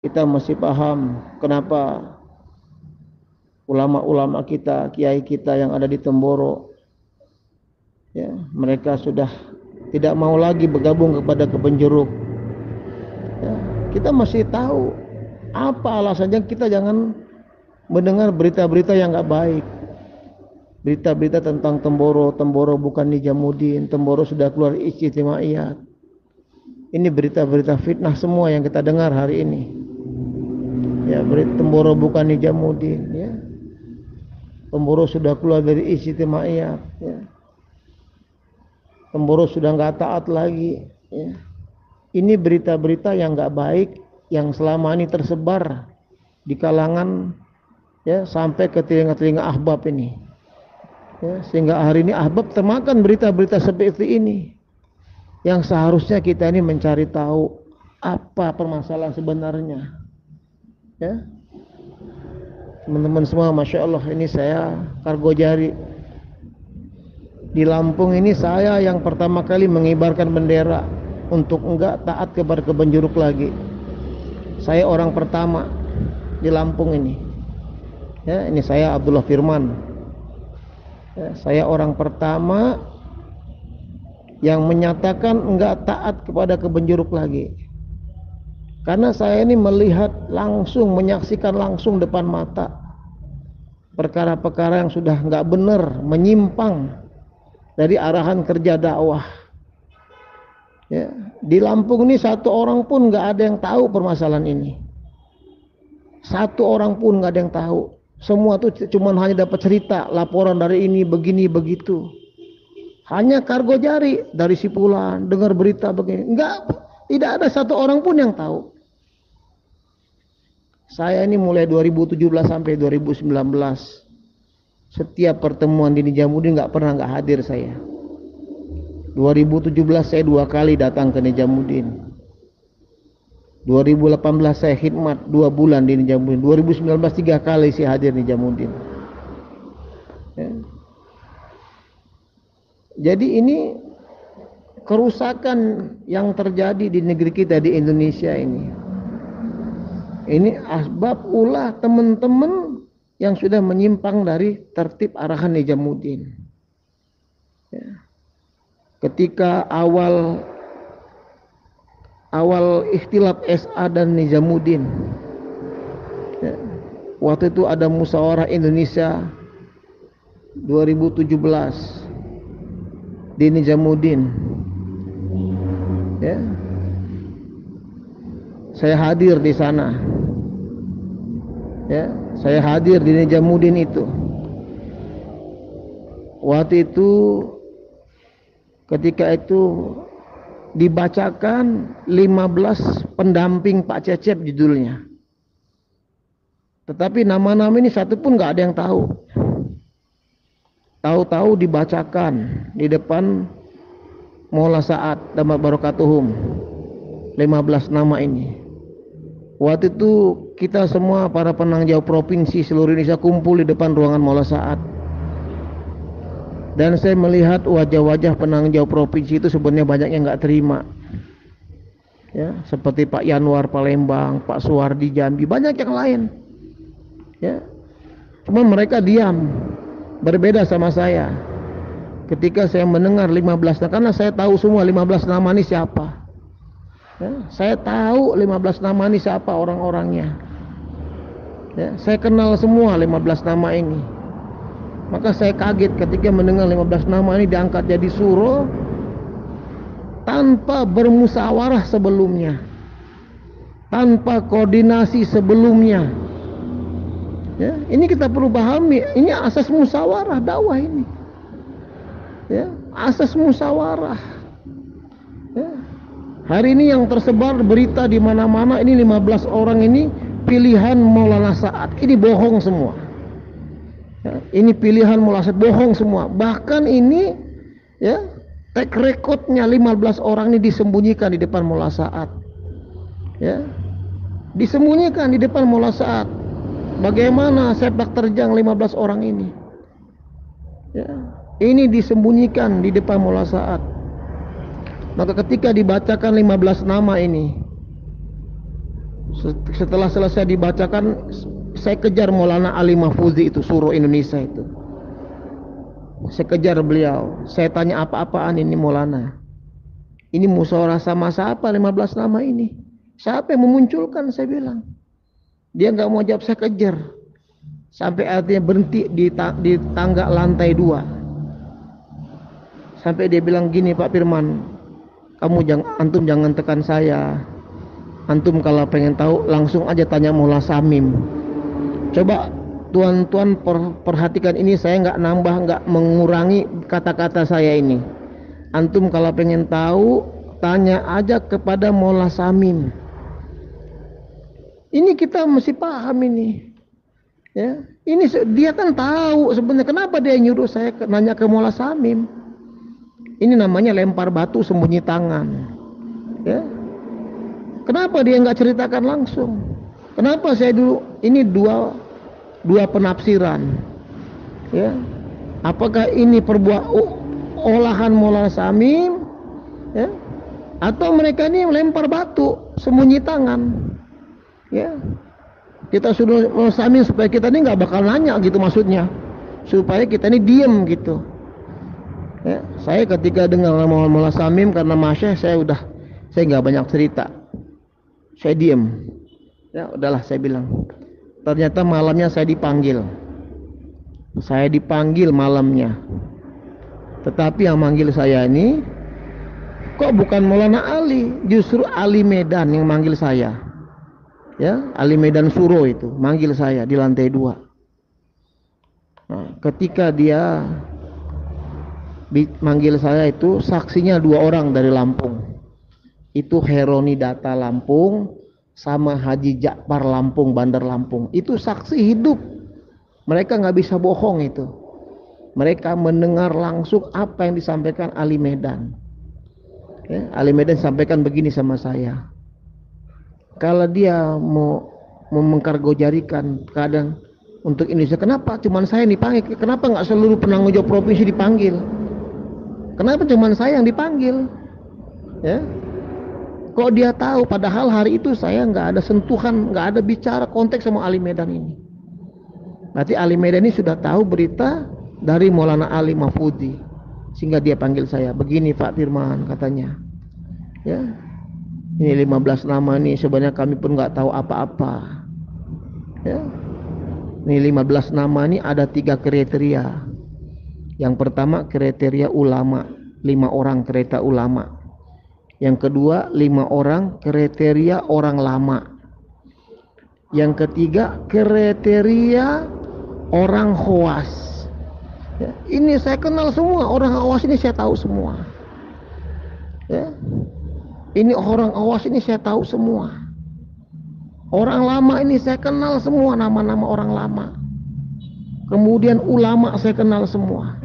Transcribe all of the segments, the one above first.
kita masih paham kenapa ulama-ulama kita, kiai kita yang ada di Temboro, ya, mereka sudah tidak mau lagi bergabung kepada kebun jeruk. Ya, kita masih tahu apa alasannya kita jangan mendengar berita-berita yang nggak baik. Berita-berita tentang Temboro bukan Nijamuddin, Temboro sudah keluar ijtimaiyat. Ini berita-berita fitnah semua yang kita dengar hari ini. Ya, berita Temboro bukan Nijamuddin, ya. Temboro sudah keluar dari ijtimaiyat, ya. Temboro sudah nggak taat lagi, ya. Ini berita-berita yang nggak baik yang selama ini tersebar di kalangan, ya, sampai ke telinga-telinga ahbab ini. Ya, sehingga hari ini ahbab termakan berita-berita seperti ini, yang seharusnya kita ini mencari tahu apa permasalahan sebenarnya. Ya, teman-teman semua, masya Allah, ini saya kargo jari di Lampung ini, saya yang pertama kali mengibarkan bendera untuk enggak taat kepada kebun jeruk lagi. Saya orang pertama di Lampung ini. Ya, ini saya Abdullah Firman. Ya, saya orang pertama yang menyatakan enggak taat kepada kebun jeruk lagi. Karena saya ini melihat langsung, menyaksikan langsung depan mata perkara-perkara yang sudah enggak benar, menyimpang dari arahan kerja dakwah. Ya, di Lampung ini satu orang pun enggak ada yang tahu permasalahan ini. Satu orang pun enggak ada yang tahu. Semua tuh cuma hanya dapat cerita, laporan dari ini, begini, begitu. Hanya kargo jari dari si fulan, dengar berita begini. Tidak ada satu orang pun yang tahu. Saya ini mulai 2017 sampai 2019, setiap pertemuan di Nijamuddin nggak hadir saya. 2017 saya 2 kali datang ke Nijamuddin. 2018 saya khidmat 2 bulan di Nijamuddin. 2019 3 kali saya hadir di Nijamuddin. Ya. Jadi ini kerusakan yang terjadi di negeri kita, di Indonesia ini. Ini asbab ulah teman-teman yang sudah menyimpang dari tertib arahan Nijamuddin. Ya. Ketika awal ikhtilaf SA dan Nijamuddin, ya, waktu itu ada musyawarah Indonesia 2017 di Nijamuddin, ya, saya hadir di sana, ya, saya hadir di Nijamuddin itu. Waktu itu, ketika itu dibacakan 15 pendamping Pak Cecep judulnya. Tetapi nama-nama ini satu pun nggak ada yang tahu. Tahu-tahu dibacakan di depan Maula Sa'ad Damat Barokatuhum 15 nama ini. Waktu itu kita semua para penanggung jawab provinsi seluruh Indonesia kumpul di depan ruangan Maula Sa'ad. Dan saya melihat wajah-wajah penanggung jawab provinsi itu sebenarnya banyak yang nggak terima, ya, seperti Pak Yanwar Palembang, Pak Suwardi Jambi, banyak yang lain, ya. Cuma mereka diam, berbeda sama saya. Ketika saya mendengar 15 nama, karena saya tahu semua 15 nama ini siapa, ya, saya tahu 15 nama ini siapa orang-orangnya, ya, saya kenal semua 15 nama ini. Maka saya kaget ketika mendengar 15 nama ini diangkat jadi suro tanpa bermusyawarah sebelumnya, tanpa koordinasi sebelumnya. Ya, ini kita perlu pahami, ini asas musyawarah dakwah ini. Ya, asas musyawarah. Ya. Hari ini yang tersebar berita di mana-mana ini 15 orang ini pilihan Maulana Sa'ad. Ini bohong semua. Ya, ini pilihan Maulana Sa'ad, bohong semua. Bahkan ini, ya, track recordnya 15 orang ini disembunyikan di depan Maulana Sa'ad. Ya, disembunyikan di depan Maulana Sa'ad. Bagaimana sepak terjang 15 orang ini? Ya, ini disembunyikan di depan Maulana Sa'ad. Maka ketika dibacakan 15 nama ini, Setelah selesai dibacakan, saya kejar Maulana Ali Mahfuzi itu, suruh Indonesia itu. Saya kejar beliau. Saya tanya apa-apaan ini Maulana. Ini musyawarah sama siapa 15 nama ini? Siapa yang memunculkan? Saya bilang. Dia nggak mau jawab, saya kejar. Sampai artinya berhenti di tangga lantai 2. Sampai dia bilang gini, Pak Firman, antum jangan tekan saya. Antum kalau pengen tahu langsung aja tanya Maulana Samim. Coba tuan-tuan perhatikan ini, saya nggak nambah, nggak mengurangi kata-kata saya ini. Antum kalau pengen tahu tanya aja kepada Maulana Samim. Ini kita mesti paham ini. Ya, ini dia kan tahu sebenarnya kenapa dia nyuruh saya nanya ke Maulana Samim. Ini namanya lempar batu sembunyi tangan. Ya. Kenapa dia nggak ceritakan langsung? Kenapa saya dulu ini dua penafsiran? Ya, apakah ini olahan Maulana Samim? Ya, atau mereka ini lempar batu sembunyi tangan? Ya, kita suruh Maulana Samim supaya kita ini nggak bakal nanya gitu maksudnya, supaya kita ini diem gitu. Ya, saya ketika dengar Maulana Samim karena Masya saya nggak banyak cerita. Saya diem. Ya udahlah saya bilang. Ternyata malamnya saya dipanggil. Saya dipanggil malamnya. Tetapi yang manggil saya ini kok bukan Maulana Ali, justru Ali Medan yang manggil saya. Ya, Ali Medan Suro itu manggil saya di lantai 2. Nah, ketika dia manggil saya itu saksinya 2 orang dari Lampung. Itu Heroni Data Lampung sama Haji Jakpar Lampung, Bandar Lampung. Itu saksi hidup. Mereka nggak bisa bohong itu. Mereka mendengar langsung apa yang disampaikan Ali Medan. Ya, Ali Medan sampaikan begini sama saya. Kalau dia mau mengkargojarikan keadaan untuk Indonesia, kenapa cuman saya yang dipanggil? Kenapa nggak seluruh penanggung jawab provinsi dipanggil? Kenapa cuman saya yang dipanggil? Ya. Kok dia tahu padahal hari itu saya nggak ada sentuhan, nggak ada bicara konteks sama Ali Medan ini. Berarti Ali Medan ini sudah tahu berita dari Maulana Ali Mahfuzi, sehingga dia panggil saya. Begini Pak Firman katanya. Ya. Ini 15 nama nih sebenarnya kami pun nggak tahu apa-apa. Ya. Ini 15 nama ini ada 3 kriteria. Yang pertama kriteria ulama, 5 orang kriteria ulama. Yang kedua 5 orang kriteria orang lama. Yang ketiga kriteria orang khawas. Ya, ini saya kenal semua, orang khawas ini saya tahu semua. Ya. Ini orang khawas ini saya tahu semua. Orang lama ini saya kenal semua nama-nama orang lama. Kemudian ulama saya kenal semua.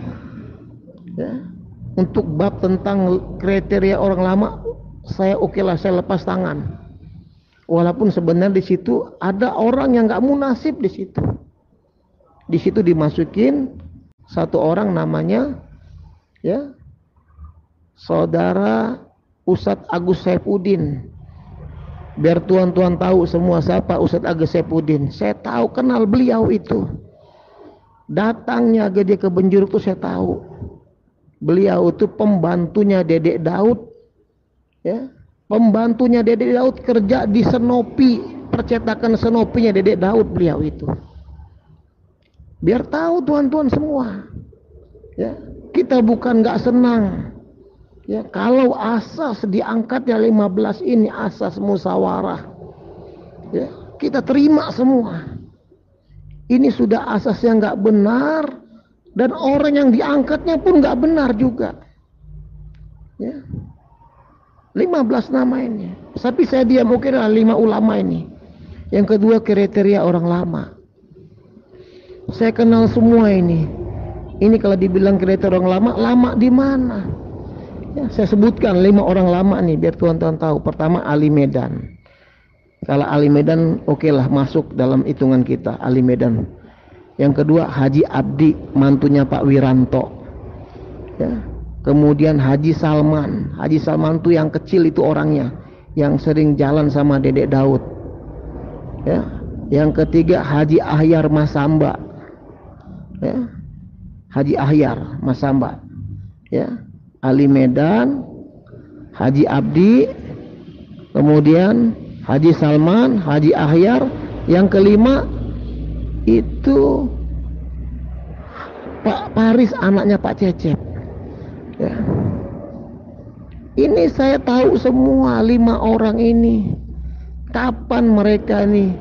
Ya. Untuk bab tentang kriteria orang lama saya okelah, saya lepas tangan. Walaupun sebenarnya di situ ada orang yang nggak munasib di situ. Di situ dimasukin satu orang namanya ya Saudara Ustadz Agus Saifuddin. Biar tuan-tuan tahu semua siapa Ustadz Agus Saifuddin. Saya tahu, kenal beliau itu. Datangnya dia ke Benjeruk itu saya tahu. Beliau itu pembantunya Dedek Daud, ya, pembantunya Dedek Daud kerja di Senopi, percetakan Senopinya Dedek Daud beliau itu. Biar tahu tuan-tuan semua, ya, kita bukan nggak senang, ya, kalau asas diangkatnya 15 ini asas musyawarah, ya, kita terima semua. Ini sudah asas yang nggak benar. Dan orang yang diangkatnya pun nggak benar juga. Ya. 15 nama ini. Tapi saya diam, oke lah 5 ulama ini. Yang kedua kriteria orang lama. Saya kenal semua ini. Ini kalau dibilang kriteria orang lama, lama di mana? Ya, saya sebutkan 5 orang lama nih biar tuan-tuan tahu. Pertama Ali Medan. Kalau Ali Medan oke lah masuk dalam hitungan kita, Ali Medan. Yang kedua Haji Abdi, mantunya Pak Wiranto. Ya. Kemudian Haji Salman. Haji Salman itu yang kecil itu orangnya, yang sering jalan sama Dedek Daud. ya. Yang ketiga Haji Ahyar Masamba, ya. Haji Ahyar Masamba, ya. Ali Medan, Haji Abdi, kemudian Haji Salman, Haji Ahyar. Yang kelima itu Pak Paris, anaknya Pak Cecep, ya. Ini saya tahu semua 5 orang ini. Kapan mereka nih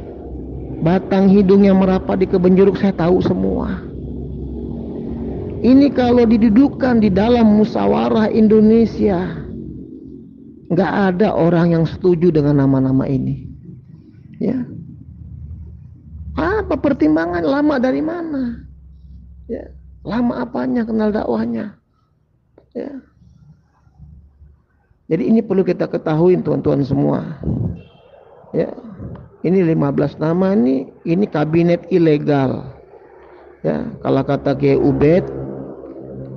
batang hidungnya merapat di kebun jeruk, saya tahu semua. Ini kalau didudukkan di dalam musyawarah Indonesia, nggak ada orang yang setuju dengan nama-nama ini, ya. Apa pertimbangan? Lama dari mana? Ya, lama apanya? Kenal dakwahnya, ya. Jadi ini perlu kita ketahui, tuan-tuan semua, ya. Ini 15 nama ini kabinet ilegal, ya. Kalau kata Kiai Ubed,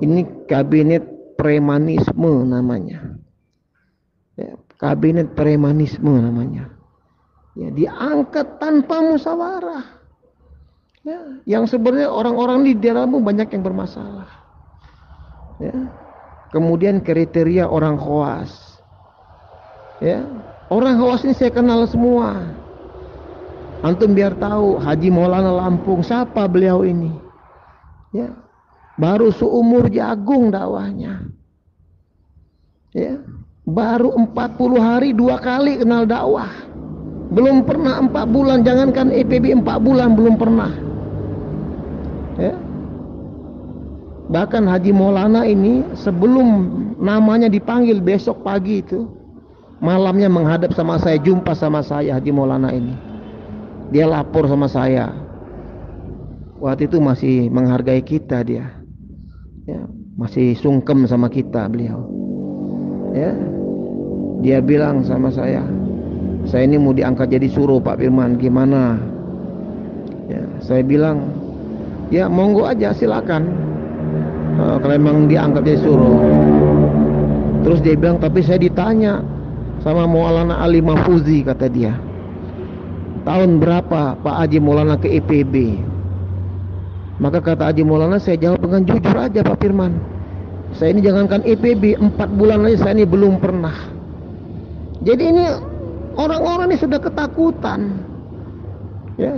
ini kabinet premanisme namanya, ya. Kabinet premanisme namanya, ya. Diangkat tanpa musyawarah, ya. Yang sebenarnya orang-orang di dalammu banyak yang bermasalah, ya. Kemudian kriteria orang Khawas, ya. Orang Khawas ini saya kenal semua. Antum biar tahu, Haji Maulana Lampung, siapa beliau ini, ya. Baru seumur jagung dakwahnya, ya. Baru 40 hari 2 kali kenal dakwah. Belum pernah 4 bulan, jangankan EPB 4 bulan belum pernah, ya. Bahkan Haji Maulana ini sebelum namanya dipanggil besok pagi itu, malamnya menghadap sama saya, jumpa sama saya. Haji Maulana ini, dia lapor sama saya. Waktu itu masih menghargai kita dia, ya, masih sungkem sama kita beliau, ya. Dia bilang sama saya ini mau diangkat jadi suruh Pak Firman, gimana? Ya, saya bilang, ya monggo aja, silakan. Kalau memang diangkat jadi suruh. Terus dia bilang, tapi saya ditanya sama Maulana Ali Mahfuzi, kata dia, tahun berapa Pak Haji Maulana ke EPB? Maka kata Haji Maulana, saya jawab dengan jujur aja Pak Firman, saya ini jangankan EPB 4 bulan aja saya ini belum pernah. Jadi ini orang-orang ini sudah ketakutan, ya.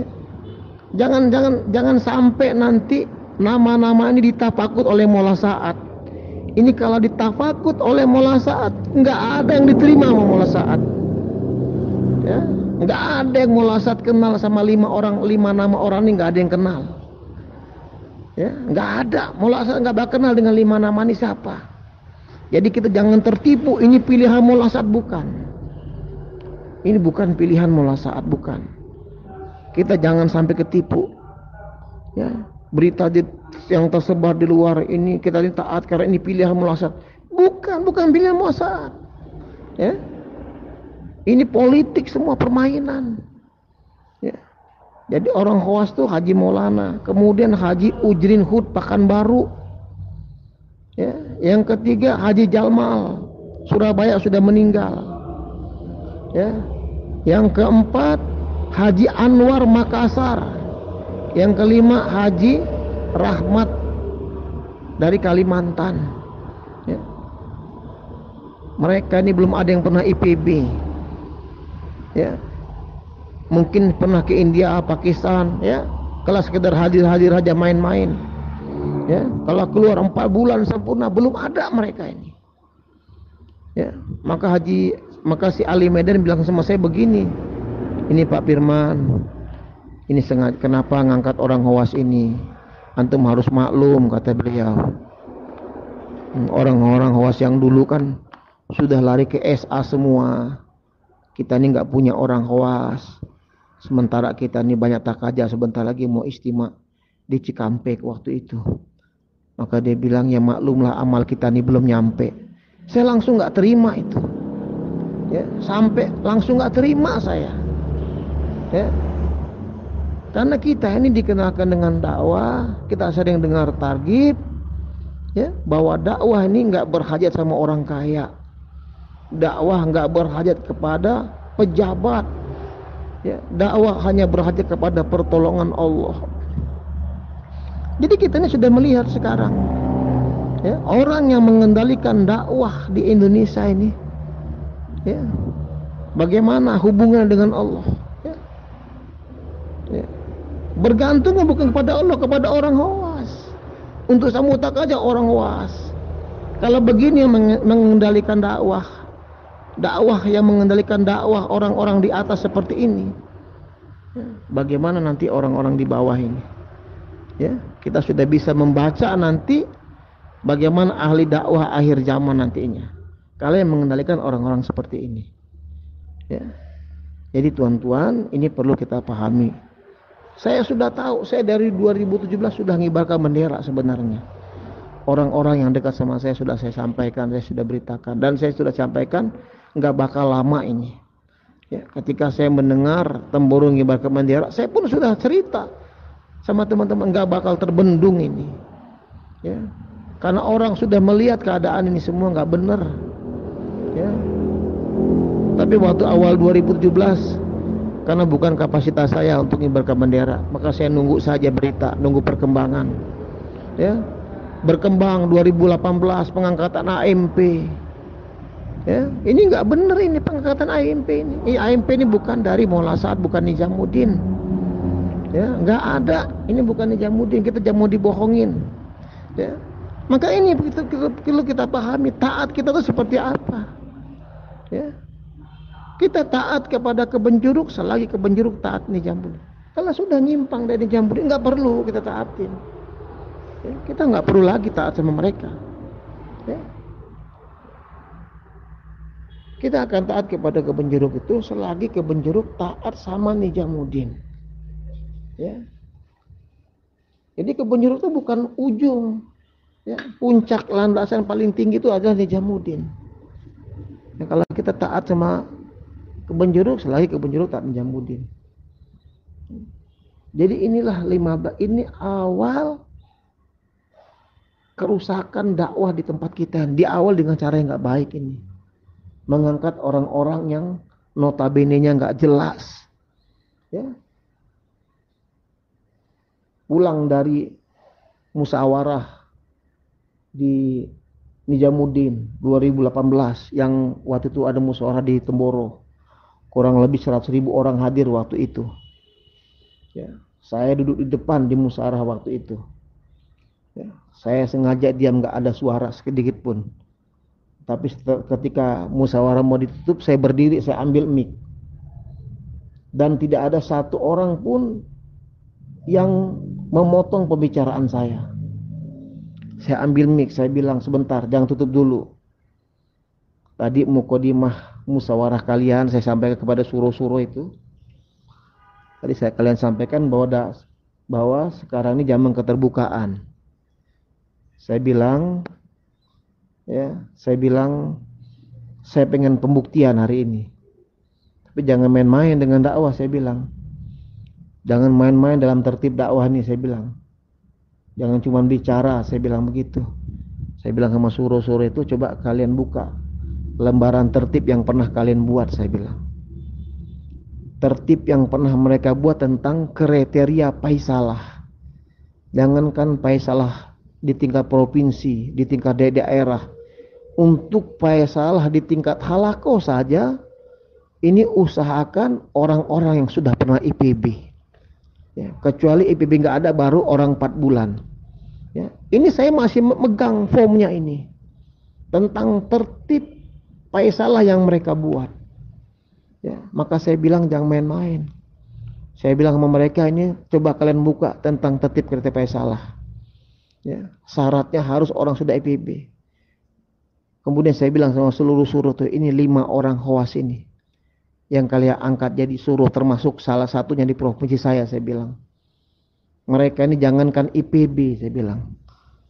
Jangan sampai nanti nama-nama ini ditafakut oleh Maula Sa'ad. Ini kalau ditafakut oleh Maula Sa'ad, nggak ada yang diterima sama Maula Sa'ad, ya. Nggak ada yang Maula Sa'ad kenal sama 5 nama orang ini, nggak ada yang kenal, ya. Nggak ada, Maula Sa'ad nggak bakal kenal dengan 5 nama ini siapa. Jadi kita jangan tertipu, ini pilihan Maula Sa'ad, bukan. Ini bukan pilihan Maula Sa'ad, bukan. Kita jangan sampai ketipu, ya. Berita yang tersebar di luar ini kita taat karena ini pilihan Maula Sa'ad. Bukan pilihan Maula Sa'ad, ya. Ini politik semua, permainan, ya. Jadi orang Khawas tuh Haji Maulana, kemudian Haji Ujrin Hud Pekanbaru, ya. Yang ketiga Haji Jalmal Surabaya, sudah meninggal, ya. Yang keempat Haji Anwar Makassar. Yang kelima Haji Rahmat dari Kalimantan, ya. Mereka ini belum ada yang pernah IPB, ya. Mungkin pernah ke India, Pakistan, ya. Kalau sekedar hadir-hadir aja, main-main, ya. Kalau keluar 4 bulan sempurna, belum ada mereka ini, ya. Maka si Ali Medan bilang sama saya begini, ini Pak Firman, ini sengaja kenapa ngangkat orang Khawas ini, antum harus maklum, kata beliau. Orang-orang Khawas yang dulu kan sudah lari ke SA semua. Kita ini nggak punya orang Khawas. Sementara kita ini banyak takaja, sebentar lagi mau istimewa di Cikampek waktu itu. Maka dia bilang, ya maklumlah amal kita ini belum nyampe. Saya langsung nggak terima itu, ya. Sampai langsung nggak terima saya, ya. Karena kita ini dikenalkan dengan dakwah, kita sering dengar targhib, ya, bahwa dakwah ini nggak berhajat sama orang kaya, dakwah nggak berhajat kepada pejabat, Ya, dakwah hanya berhajat kepada pertolongan Allah. Jadi kita ini sudah melihat sekarang, ya, orang yang mengendalikan dakwah di Indonesia ini, ya, bagaimana hubungan dengan Allah, ya, ya. Bergantungnya bukan kepada Allah, kepada orang hoas. Untuk samutak aja orang hoas. Kalau begini yang mengendalikan dakwah, dakwah yang mengendalikan dakwah orang-orang di atas seperti ini, ya, bagaimana nanti orang-orang di bawah ini? Ya, kita sudah bisa membaca nanti bagaimana ahli dakwah akhir zaman nantinya. Kalau yang mengendalikan orang-orang seperti ini, ya. Jadi tuan-tuan, ini perlu kita pahami. Saya sudah tahu, saya dari 2017 sudah ngibarkan bendera sebenarnya. Orang-orang yang dekat sama saya sudah saya sampaikan, saya sudah beritakan, dan saya sudah sampaikan nggak bakal lama ini. Ya, ketika saya mendengar Temborong ngibarkan bendera, saya pun sudah cerita sama teman-teman, nggak bakal terbendung ini, ya, karena orang sudah melihat keadaan ini semua nggak benar, ya. Tapi waktu awal 2017, karena bukan kapasitas saya untuk ngibarkan bendera, maka saya nunggu saja berita, nunggu perkembangan, ya. Berkembang 2018 pengangkatan AMP, ya, ini nggak benar ini pengangkatan AMP ini. AMP ini bukan dari Maula Sa'ad, bukan Nijamuddin. Ya, nggak ada. Ini bukan Nijamuddin, kita jangan mau dibohongin. Ya, maka ini perlu kita pahami, taat kita itu seperti apa. Ya, kita taat kepada kebenjuruk selagi kebenjuruk taat Nijamuddin. Kalau sudah nyimpang dari Nijamuddin, nggak perlu kita taatin. Ya, kita nggak perlu lagi taat sama mereka. Ya, kita akan taat kepada kebenjuruk itu selagi kebenjuruk taat sama Nijamuddin. Ya, jadi kebenjuruk itu bukan ujung, ya, puncak landasan paling tinggi itu adalah Nijamuddin. Ya, kalau kita taat sama kebenjuruk, selagi kebenjuruk taat Nijamuddin. Jadi inilah 15, ini awal kerusakan dakwah di tempat kita. Di awal dengan cara yang nggak baik ini, mengangkat orang-orang yang notabene-nya nggak jelas, ya. Pulang dari musyawarah di Nijamuddin 2018, yang waktu itu ada musyawarah di Temboro, kurang lebih 100.000 orang hadir waktu itu. Ya, saya duduk di depan di musyawarah waktu itu. Ya, saya sengaja diam, nggak ada suara sedikit pun. Tapi ketika musyawarah mau ditutup, saya berdiri, saya ambil mic, dan tidak ada satu orang pun yang memotong pembicaraan saya. Saya ambil mic, saya bilang, sebentar, jangan tutup dulu. Tadi mukodimah musyawarah kalian saya sampaikan kepada suruh-suruh itu. Tadi kalian sampaikan bahwa sekarang ini zaman keterbukaan. Saya bilang, ya, saya pengen pembuktian hari ini. Tapi jangan main-main dengan dakwah, saya bilang. Jangan main-main dalam tertib dakwah ini, saya bilang. Jangan cuma bicara, saya bilang begitu. Saya bilang sama suruh-suruh itu, coba kalian buka lembaran tertib yang pernah kalian buat, saya bilang. Tertib yang pernah mereka buat tentang kriteria paisalah. Jangankan paisalah di tingkat provinsi, di tingkat daerah. Untuk paisalah di tingkat halaqah saja, ini usahakan orang-orang yang sudah pernah IPB. Ya, kecuali IPB nggak ada, baru orang 4 bulan. Ya, ini saya masih megang formnya ini tentang tertib paisalah yang mereka buat. Ya, maka saya bilang jangan main-main. Saya bilang sama mereka, ini coba kalian buka tentang tertib kriteria paisalah. Ya, syaratnya harus orang sudah IPB. Kemudian saya bilang sama seluruh suruh tuh, ini 5 orang khawas ini yang kalian angkat jadi suruh, termasuk salah satunya di provinsi saya bilang. Mereka ini jangankan IPB, saya bilang.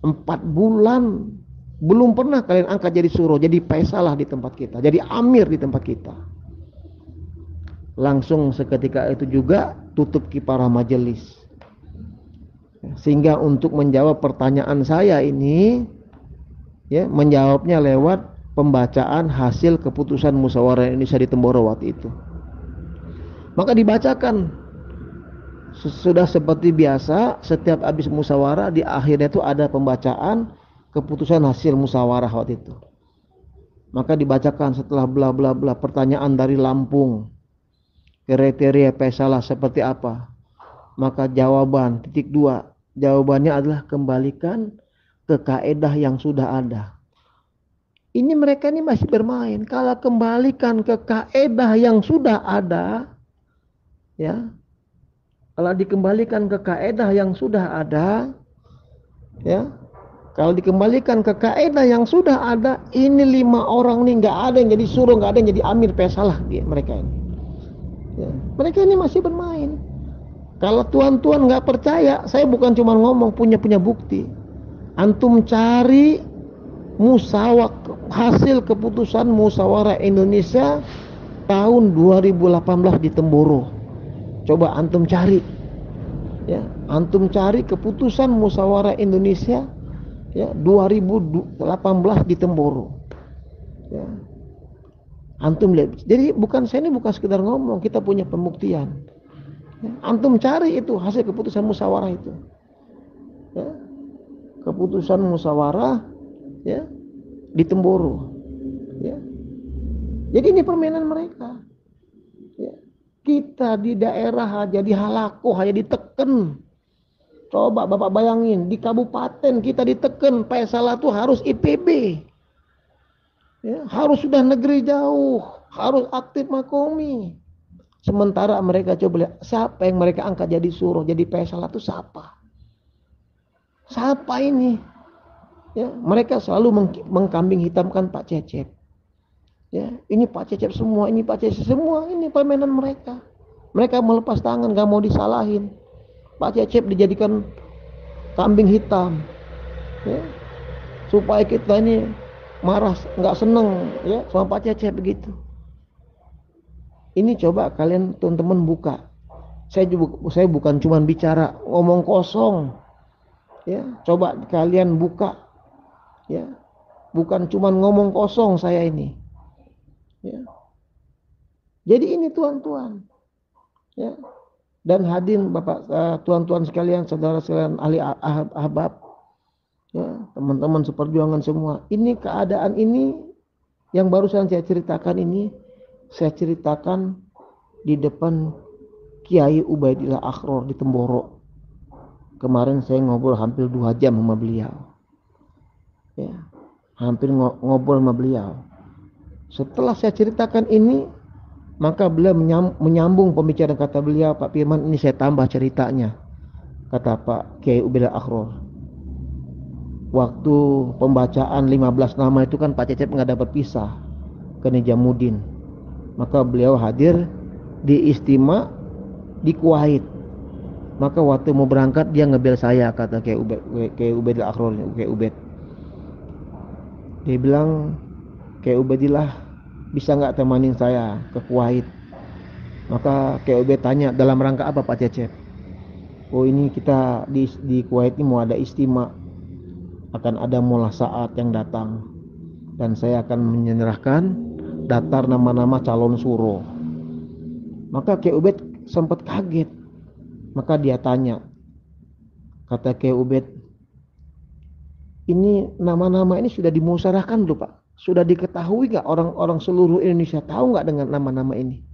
4 bulan belum pernah kalian angkat jadi suruh, jadi paisalah di tempat kita, jadi amir di tempat kita. Langsung seketika itu juga tutup kiparah majelis. Sehingga untuk menjawab pertanyaan saya ini, ya, menjawabnya lewat pembacaan hasil keputusan musyawarah Indonesia di Temboro waktu itu. Maka dibacakan. Sudah seperti biasa, setiap habis musyawarah di akhirnya itu ada pembacaan keputusan hasil musyawarah waktu itu. Maka dibacakan setelah bla bla bla pertanyaan dari Lampung, kriteria Faisal seperti apa. Maka jawaban titik 2, jawabannya adalah kembalikan ke kaedah yang sudah ada. Ini mereka ini masih bermain. Kalau kembalikan ke kaedah yang sudah ada, ya, kalau dikembalikan ke kaedah yang sudah ada, ya, kalau dikembalikan ke kaedah yang sudah ada, ini 5 orang nih nggak ada yang jadi suruh, nggak ada yang jadi amir Faisalah dia mereka ini. Ya, mereka ini masih bermain. Kalau tuan-tuan nggak percaya, saya bukan cuma ngomong, punya bukti. Antum cari hasil keputusan musyawarah Indonesia tahun 2018 di Temboro. Coba antum cari, ya, antum cari keputusan musyawarah Indonesia, ya, 2018 di Temboro, ya. Antum lihat. Jadi saya ini bukan sekedar ngomong, kita punya pembuktian, ya. Antum cari itu hasil keputusan musyawarah itu, ya. Keputusan musyawarah, ya, di Temboro, ya. Jadi ini permainan mereka, ya. Kita di daerah aja dihalakoh, hanya diteken. Coba Bapak bayangin, di kabupaten kita diteken, Faisalah itu harus IPB, ya, harus sudah negeri jauh, harus aktif makomi. Sementara mereka coba lihat, siapa yang mereka angkat jadi suruh, jadi Faisalah itu siapa? Siapa ini? Ya, mereka selalu mengkambing hitamkan Pak Cecep. Ya, ini Pak Cecep semua, ini Pak Cecep semua, ini permainan mereka. Mereka melepas tangan, gak mau disalahin. Pak Cecep dijadikan kambing hitam, ya, supaya kita ini marah, nggak seneng, ya, sama Pak Cecep begitu. Ini coba kalian teman-teman buka. Saya bukan cuma bicara ngomong kosong, ya. Coba kalian buka, ya. Bukan cuma ngomong kosong saya ini. Ya. Jadi ini tuan-tuan, ya, dan hadirin Bapak, tuan-tuan sekalian, saudara sekalian, ahli ahbab, ya, teman-teman seperjuangan semua. Ini keadaan ini yang barusan saya ceritakan ini, saya ceritakan di depan Kiai Ubaidillah Akhror di Temboro. Kemarin saya ngobrol hampir 2 jam sama beliau, ya, hampir ngobrol sama beliau. Setelah saya ceritakan ini, maka beliau menyambung pembicaraan, kata beliau, Pak Firman, ini saya tambah ceritanya. Kata Pak Kiai Ubaidillah Akhror, waktu pembacaan 15 nama itu kan Pak Cecep nggak dapat pisah ke Nijamuddin. Maka beliau hadir di istimewa di Kuwait. Maka waktu mau berangkat dia ngebel saya, kata Kiai Ubaidillah Akhror, Kiai Ubaid. Dia bilang, Kiai Ubaidillah, bisa nggak temanin saya ke Kuwait? Maka Kiai Ubaid tanya, dalam rangka apa Pak Cecep? Oh, ini kita di Kuwait ini mau ada istimewa, akan ada mulah saat yang datang, dan saya akan menyerahkan daftar nama-nama calon suruh. Maka Kiai Ubaid sempat kaget. Maka dia tanya, kata Kiai Ubaid, ini nama-nama ini sudah dimusyawarahkan belum Pak? Sudah diketahui nggak orang-orang seluruh Indonesia tahu nggak dengan nama-nama ini?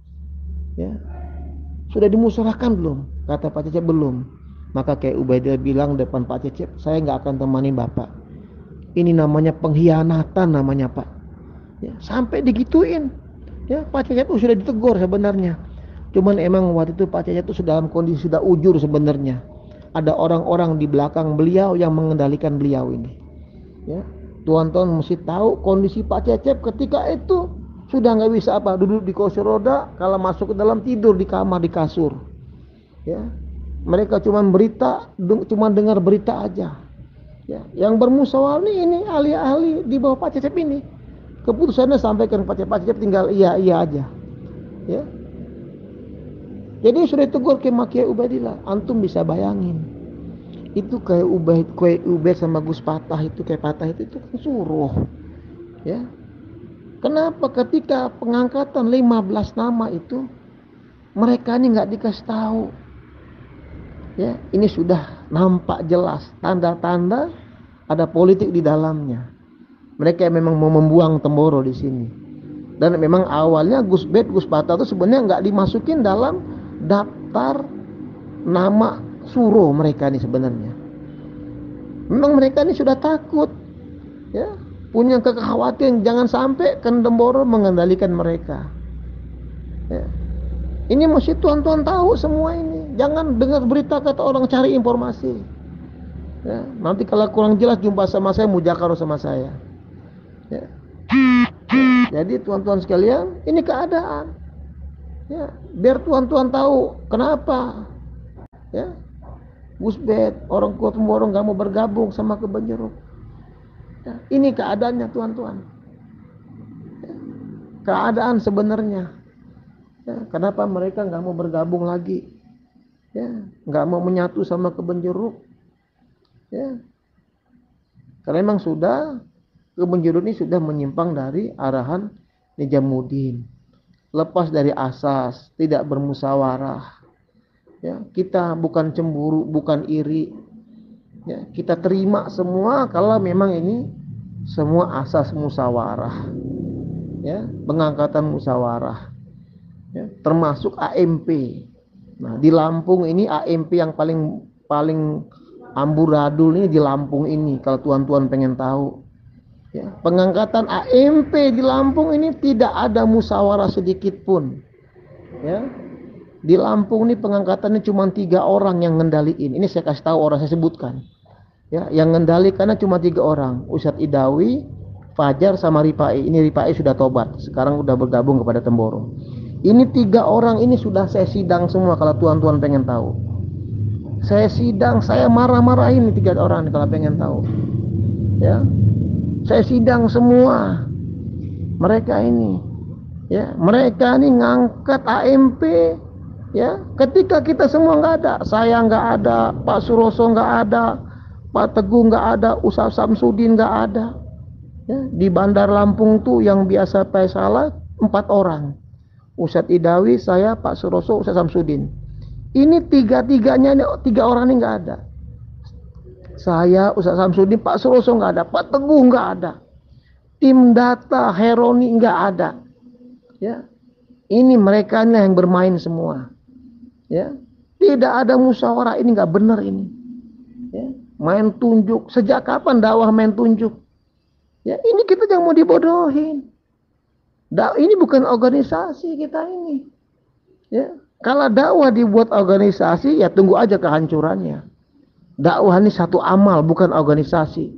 Ya, sudah dimusyawarahkan belum? Kata Pak Cecep, belum. Maka Kiai Ubaidillah bilang depan Pak Cecep, saya nggak akan temani Bapak. Ini namanya pengkhianatan namanya Pak. Ya, sampai digituin. Ya, Pak Cecep itu sudah ditegur sebenarnya. Cuman emang waktu itu Pak Cecep itu sudah dalam kondisi sudah ujur sebenarnya. Ada orang-orang di belakang beliau yang mengendalikan beliau ini. Ya, tuan-tuan mesti tahu kondisi Pak Cecep ketika itu sudah nggak bisa apa, duduk di kursi roda, kalau masuk ke dalam tidur di kamar di kasur. Ya, mereka cuma dengar berita aja. Ya, yang bermusyawarah ini ahli-ahli di bawah Pak Cecep ini. Keputusannya sampaikan Pak Cecep tinggal iya aja. Ya. Jadi sudah ditegur Kiai Ubaidillah. Antum bisa bayangin. Itu kayak Ubaid sama Gus Patah itu, kayak Patah itu kan suruh. Ya. Kenapa ketika pengangkatan 15 nama itu, Mereka ini nggak dikasih tahu. Ya, ini sudah nampak jelas tanda-tanda ada politik di dalamnya. Mereka memang mau membuang Temboro di sini. Dan memang awalnya Gus Bet, Gus Bata itu sebenarnya nggak dimasukin dalam daftar nama suruh mereka ini sebenarnya. Memang mereka ini sudah takut, ya, punya kekhawatiran jangan sampai Temboro mengendalikan mereka. Ya. Ini mesti tuan-tuan tahu semua ini. Jangan dengar berita kata orang cari informasi. Ya, nanti kalau kurang jelas jumpa sama saya, mujakaro sama saya. Ya. Jadi tuan-tuan sekalian, ini keadaan. Ya, biar tuan-tuan tahu kenapa. Ya, Gus Bet, orang Kota Temboro nggak mau bergabung sama Kebon Jeruk. Ya, ini keadaannya tuan-tuan. Ya, keadaan sebenarnya. Ya, kenapa mereka nggak mau bergabung lagi? Ya, nggak mau menyatu sama Kebon Jeruk. Ya, karena memang sudah Kebon Jeruk ini sudah menyimpang dari arahan Nijamuddin, lepas dari asas, tidak bermusyawarah. Ya, kita bukan cemburu, bukan iri. Ya, kita terima semua kalau memang ini semua asas musyawarah. Ya, pengangkatan musyawarah. Ya, termasuk AMP. Nah, di Lampung ini AMP yang paling amburadul ini di Lampung ini. Kalau tuan-tuan pengen tahu, ya, pengangkatan AMP di Lampung ini tidak ada musyawarah sedikit pun. Ya, di Lampung ini pengangkatannya cuma 3 orang yang ngendaliin. Ini saya kasih tahu orang saya sebutkan. Ya, yang ngendalikannya cuma 3 orang. Ustadz Idawi, Fajar sama Rifai. Ini Rifai sudah tobat. Sekarang udah bergabung kepada Temboro. Ini 3 orang ini sudah saya sidang semua kalau tuan-tuan pengen tahu. Saya sidang, saya marah-marahin 3 orang kalau pengen tahu. Ya. Saya sidang semua. Mereka ini. Ya, mereka ini ngangkat AMP, ya. Ketika kita semua enggak ada, saya enggak ada, Pak Suroso enggak ada, Pak Teguh enggak ada, Ustaz Samsudin enggak ada. Ya, di Bandar Lampung tuh yang biasa salah 4 orang. Ustadz Idawi, saya, Pak Suroso, Ustadz Samsudin. Ini 3-3-nya, 3 orang ini nggak ada. Saya, Ustadz Samsudin, Pak Suroso nggak ada, Pak Teguh nggak ada, tim data Heroni nggak ada. Ya, ini mereka yang bermain semua. Ya, tidak ada musyawarah, ini nggak benar ini. Ya, main tunjuk. Sejak kapan dakwah main tunjuk? Ya, ini kita jangan mau dibodohin. Ini bukan organisasi kita ini. Ya, kalau dakwah dibuat organisasi, ya tunggu aja kehancurannya. Dakwah ini satu amal, bukan organisasi.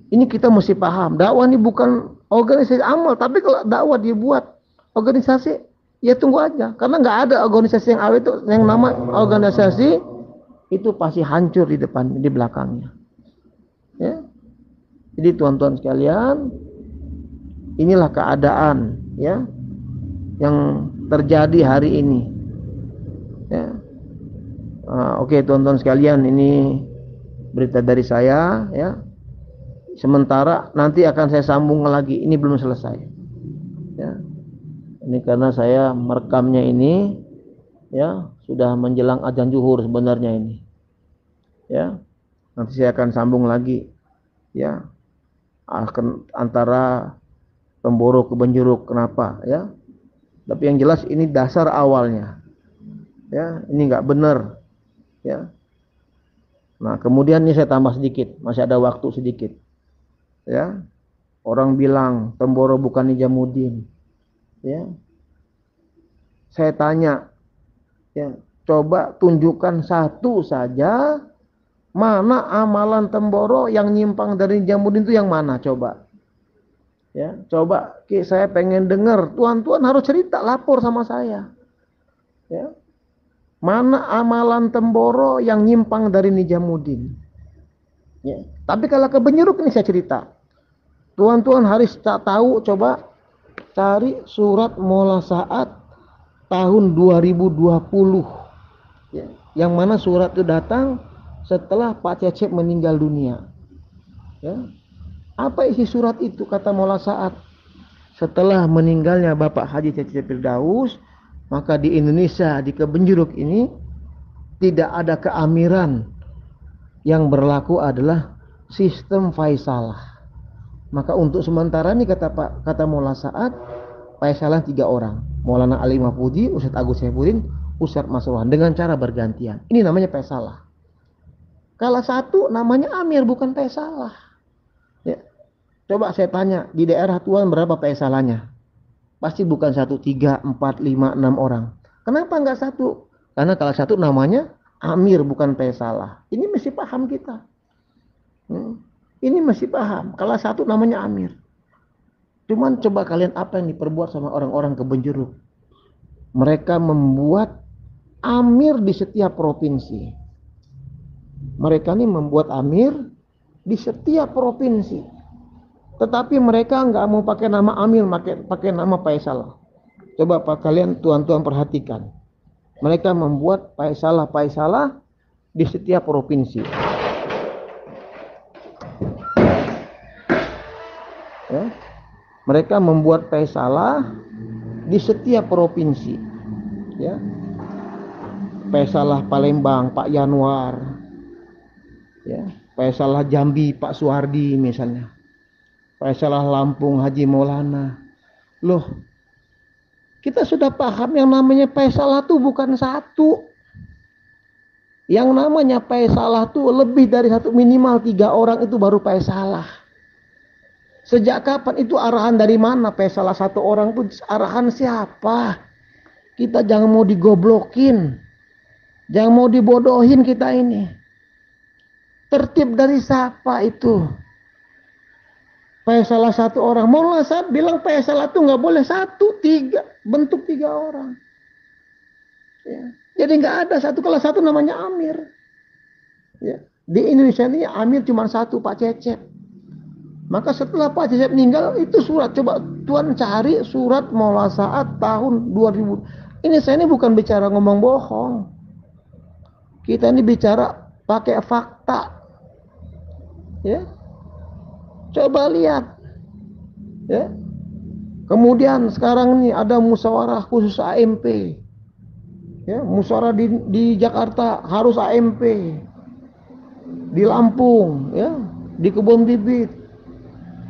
Ini kita mesti paham. Dakwah ini bukan organisasi amal, tapi kalau dakwah dibuat organisasi, ya tunggu aja. Karena nggak ada organisasi yang awet itu, yang nama organisasi itu pasti hancur di depan, di belakangnya. Ya. Jadi tuan-tuan sekalian, inilah keadaan, ya, yang terjadi hari ini. Ya. Oke, tuan-tuan sekalian, ini berita dari saya, ya. Sementara nanti akan saya sambung lagi. Ini belum selesai. Ya. Ini karena saya merekamnya ini, ya, sudah menjelang adzan zuhur sebenarnya ini. Ya. Nanti saya akan sambung lagi, ya. Antara Temboro Kebon Jeruk, kenapa, ya? Tapi yang jelas ini dasar awalnya, ya, ini nggak benar, ya. Nah, kemudian ini saya tambah sedikit, masih ada waktu sedikit, ya. Orang bilang Temboro bukan Nijamuddin, ya. Saya tanya, ya, coba tunjukkan satu saja mana amalan Temboro yang nyimpang dari Nijamuddin itu yang mana, coba. Ya, coba saya pengen dengar. Tuan-tuan harus cerita, lapor sama saya. Ya. Mana amalan Temboro yang nyimpang dari Nijamuddin? Ya. Tapi kalau Kebon Jeruk ini saya cerita. Tuan-tuan harus tahu, coba cari surat Mola Saat tahun 2020. Ya. Yang mana surat itu datang setelah Pak Cecep meninggal dunia. Ya. Apa isi surat itu, kata Mola Saat? Setelah meninggalnya Bapak Haji Cecep Firdaus, Maka di Indonesia, di Kebenjeruk ini tidak ada keamiran. Yang berlaku adalah sistem faisalah. Maka untuk sementara ini kata Maulana Sa'ad, faisalah 3 orang. Maulana Ali Mahfudzi, Ustadz Agus Saifuddin, Ustadz Masruhan, dengan cara bergantian. Ini namanya faisalah. Kalau satu namanya amir, bukan faisalah. Ya. Coba saya tanya, di daerah Tuan berapa faisalahnya? Pasti bukan 1, 3, 4, 5, 6 orang. Kenapa enggak satu? Karena kalau satu namanya amir, bukan faisalah. Ini mesti paham kita. Ini mesti paham. Kalau satu namanya amir. Cuman coba kalian apa yang diperbuat sama orang-orang Kebenjeruk. Mereka membuat amir di setiap provinsi. Mereka ini membuat amir di setiap provinsi. Tetapi mereka nggak mau pakai nama amir, pakai nama Faisal. Coba kalian tuan-tuan perhatikan. Mereka membuat Faisalah di setiap provinsi. Ya. Mereka membuat Faisalah di setiap provinsi. Ya. Faisalah Palembang, Pak Yanwar. Ya. Faisalah Jambi, Pak Suhardi misalnya. Faisalah Lampung, Haji Maulana. Loh, kita sudah paham yang namanya Faisalah itu bukan satu. Yang namanya Faisalah itu lebih dari satu, minimal 3 orang itu baru Faisalah. Sejak kapan itu arahan dari mana? Faisalah 1 orang itu arahan siapa? Kita jangan mau digoblokin. Jangan mau dibodohin kita ini. Tertib dari siapa itu? Faisalah 1 orang. Maulana Sa'ad bilang Faisalah itu nggak boleh 1, 3. Bentuk 3 orang. Ya. Jadi nggak ada satu. Kalau satu namanya amir. Ya. Di Indonesia ini amir cuma 1, Pak Cecep. Maka setelah Pak Cecep meninggal, itu surat. Coba Tuan cari surat Maulana Sa'ad tahun 2000. Ini saya ini bukan bicara ngomong bohong. Kita ini bicara pakai fakta. Ya. Coba lihat. Ya. Kemudian sekarang ini ada musyawarah khusus AMP. Ya, musyawarah di Jakarta harus AMP. Di Lampung, ya, di Kebun Bibit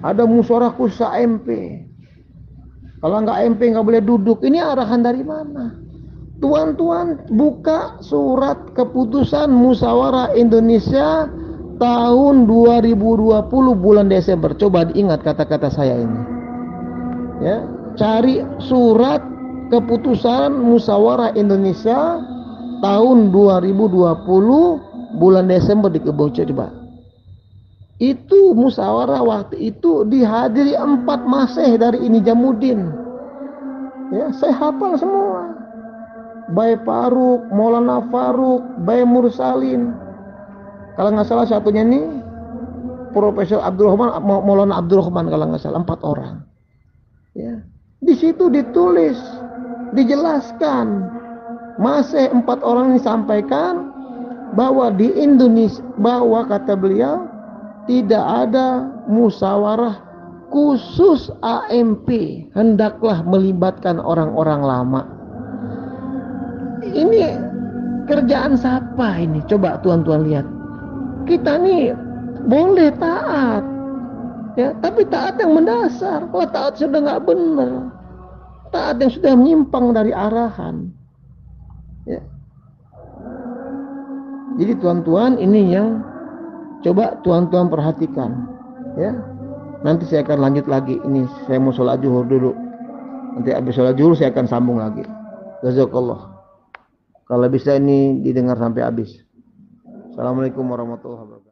ada musyawarah khusus AMP. Kalau nggak AMP nggak boleh duduk. Ini arahan dari mana? Tuan-tuan buka surat keputusan musyawarah Indonesia tahun 2020 bulan Desember. Coba diingat kata-kata saya ini. Ya, cari surat keputusan musyawarah Indonesia tahun 2020 bulan Desember di Keboco. Coba. Itu musyawarah waktu itu dihadiri 4 masih dari ini Jamuddin. Ya, saya hafal semua. Baik Faruk, Maulana Faruk, Baik Mursalin. Kalau nggak salah satunya ini Profesor Abdurrahman, Maulana Abdurrahman kalau nggak salah, 4 orang. Ya. Di situ ditulis, dijelaskan, masih 4 orang ini sampaikan bahwa di Indonesia, bahwa kata beliau tidak ada musyawarah khusus AMP, hendaklah melibatkan orang-orang lama. Ini kerjaan siapa ini? Coba tuan-tuan lihat. Kita nih boleh taat, ya, tapi taat yang mendasar. Kalau taat sudah nggak benar, taat yang sudah menyimpang dari arahan, ya. Jadi tuan-tuan, ini yang coba tuan-tuan perhatikan, ya. Nanti saya akan lanjut lagi. Ini saya mau sholat zuhur dulu. Nanti habis sholat zuhur saya akan sambung lagi. Jazakallah. Kalau bisa ini didengar sampai habis. Assalamualaikum warahmatullahi wabarakatuh.